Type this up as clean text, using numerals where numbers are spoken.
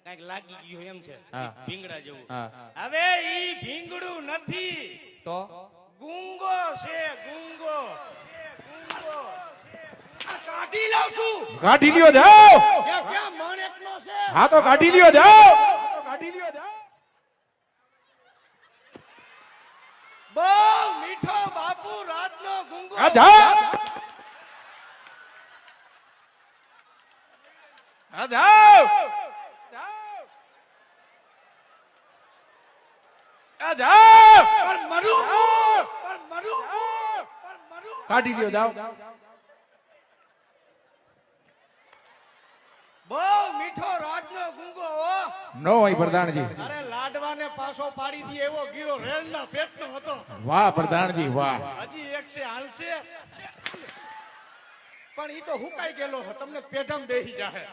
કઈક લાગી ગયું એમ છે હા. ભીંગડા જેવું હા. હવે ઈ ભીંગડું નથી તો ગુંગો છે ગુંગો કાઢી લાવ છું કાઢી લ્યો જાઓ ક્યાં માણેકનો છે હા તો કાઢી લ્યો જાઓ બહુ મીઠો બાપુ રાતનો ગુંગો આ જાઓ આ જાઓ આ જાઓ પણ મરું કાઢી લ્યો જાઓ બહુ મીઠો રાતનો ગુંગો હો નો હોય પ્રધાનજી અરે લાડવાને પાછો પાડી દે એવો ગીરો રેલના પેટનો હતો વાહ પ્રધાનજી વાહ હજી એક છે હાલશે પણ ઈ તો હુકાઈ ગયેલો તમને પેઢામ બેહી જાહે